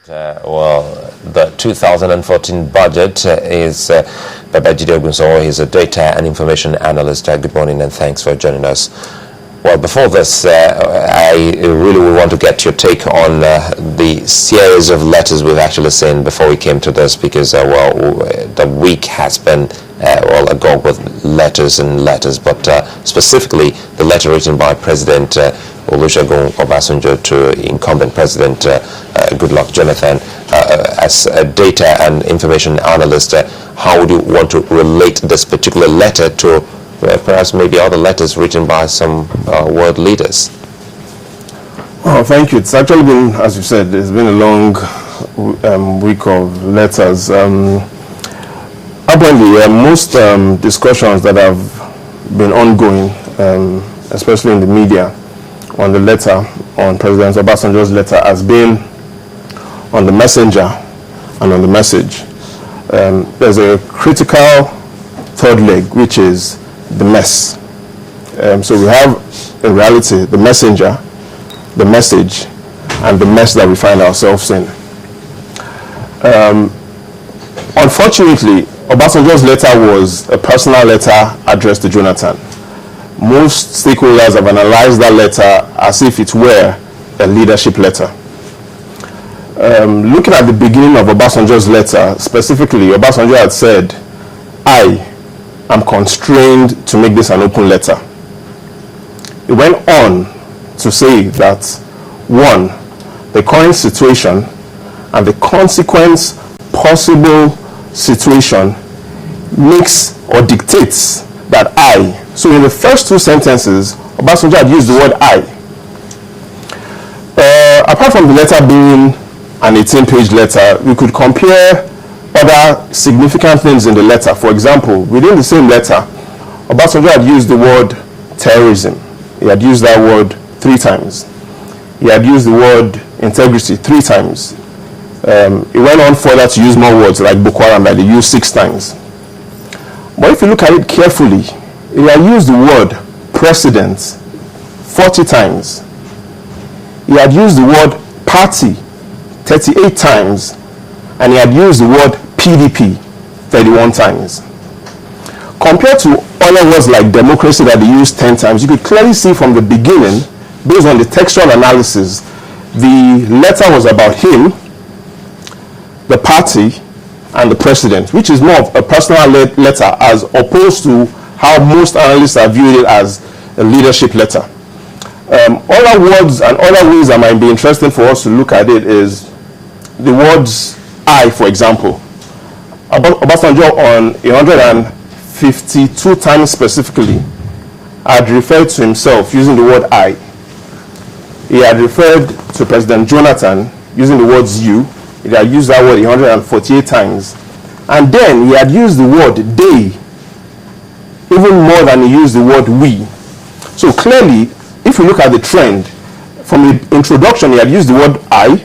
The 2014 budget is Babajide Ogunsanwo. He's a Data and Information Analyst. Good morning and thanks for joining us. Well, before this, I really would want to get your take on the series of letters we've actually seen before we came to this, because, the week has been, agog with letters and letters, but specifically the letter written by President Olusegun Obasanjo to incumbent President Goodluck Jonathan. As a Data and Information Analyst, how would you want to relate this particular letter to perhaps maybe other letters written by some world leaders? Well, thank you. It's actually been, as you said, it's been a long week of letters. Apparently, most discussions that have been ongoing, especially in the media, on the letter, on President Obasanjo's letter, has been on the messenger and on the message. There's a critical third leg, which is the mess. So we have, in reality, the messenger, the message, and the mess that we find ourselves in. Unfortunately, Obasanjo's letter was a personal letter addressed to Jonathan. Most stakeholders have analyzed that letter as if it were a leadership letter. Looking at the beginning of Obasanjo's letter, specifically, Obasanjo had said, "I am constrained to make this an open letter." He went on to say that, one, the current situation and the consequence possible situation makes or dictates that I. So in the first two sentences, Obasanjo had used the word I. Apart from the letter being an 18-page letter, we could compare other significant things in the letter. For example, within the same letter, Obasanjo had used the word terrorism. He had used that word 3 times. He had used the word integrity 3 times. He went on further to use more words like Boko Haram that he used 6 times. But if you look at it carefully, he had used the word president 40 times. He had used the word party 38 times. And he had used the word PDP 31 times. Compared to other words like democracy that he used 10 times, you could clearly see from the beginning, based on the textual analysis, the letter was about him, the party, and the president, which is more of a personal letter as opposed to how most analysts have viewed it as a leadership letter. Other words and other ways that might be interesting for us to look at it is the words I, for example. Obasanjo on 152 times specifically had referred to himself using the word I. He had referred to President Jonathan using the words you. He had used that word 148 times. And then he had used the word they even more than he used the word we. So clearly, if you look at the trend, from the introduction he had used the word I.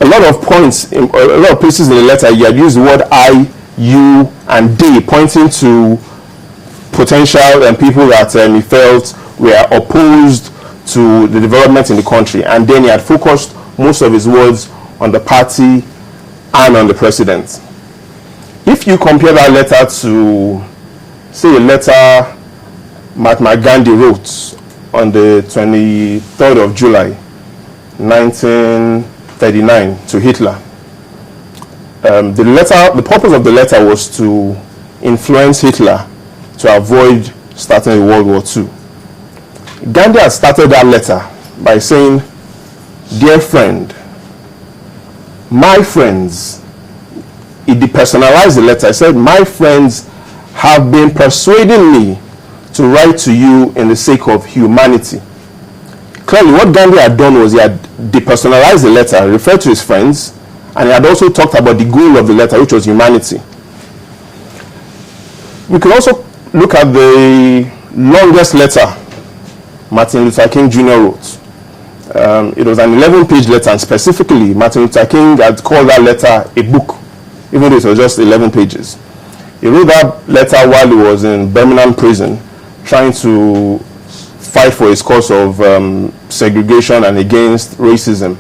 A lot of points, a lot of places in the letter, he had used the word I, you, and they, pointing to potential and people that he felt were opposed to the development in the country. And then he had focused most of his words on the party and on the president. If you compare that letter to, say, a letter Mahatma Gandhi wrote on the 23rd of July, 1939 to Hitler. The purpose of the letter was to influence Hitler to avoid starting World War II. Gandhi had started that letter by saying, "Dear friend, my friends," he depersonalized the letter. He said, "My friends have been persuading me to write to you in the sake of humanity." Clearly, what Gandhi had done was he had depersonalized the letter, referred to his friends, and he had also talked about the goal of the letter, which was humanity. We could also look at the longest letter Martin Luther King Jr. wrote. It was an 11-page letter, and specifically, Martin Luther King had called that letter a book, even though it was just 11 pages. He wrote that letter while he was in Birmingham prison, trying to fight for his cause of segregation and against racism.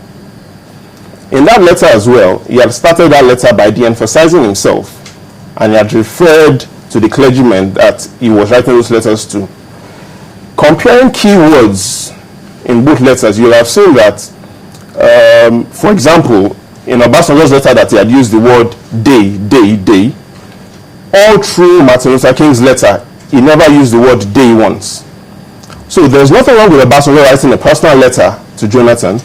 In that letter as well, he had started that letter by de-emphasizing himself, and he had referred to the clergymen that he was writing those letters to. Comparing keywords in both letters, you'll have seen that, for example, in Obasanjo's letter that he had used the word day. All through Martin Luther King's letter, he never used the word day once. So there's nothing wrong with Obasanjo writing a personal letter to Jonathan,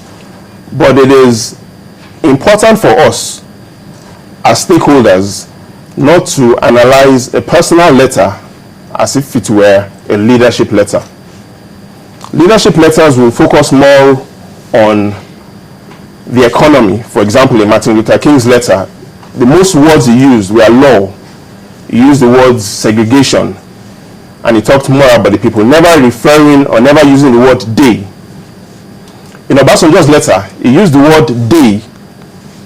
but it is important for us as stakeholders not to analyze a personal letter as if it were a leadership letter. Leadership letters will focus more on the economy. For example, in Martin Luther King's letter, the most words he used were law. He used the words segregation, and he talked more about the people, never referring or never using the word they. In Obasanjo's letter, he used the word they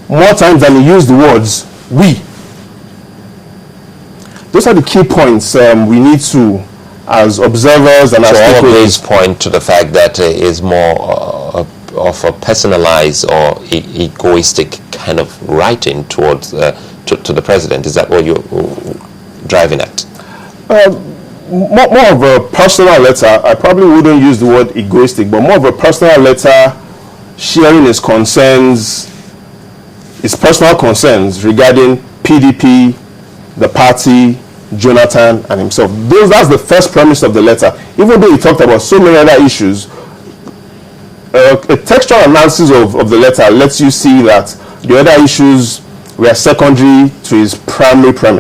more times than he used the words we. Those are the key points we need to, as observers and as stakeholders. So all of these point to the fact that it is more of a personalized or egoistic kind of writing towards to the president. Is that what you're driving at? More of a personal letter. I probably wouldn't use the word egoistic, but more of a personal letter sharing his concerns, his personal concerns regarding PDP, the party, Jonathan, and himself. That's the first premise of the letter. Even though he talked about so many other issues, a textual analysis of the letter lets you see that the other issues were secondary to his primary premise.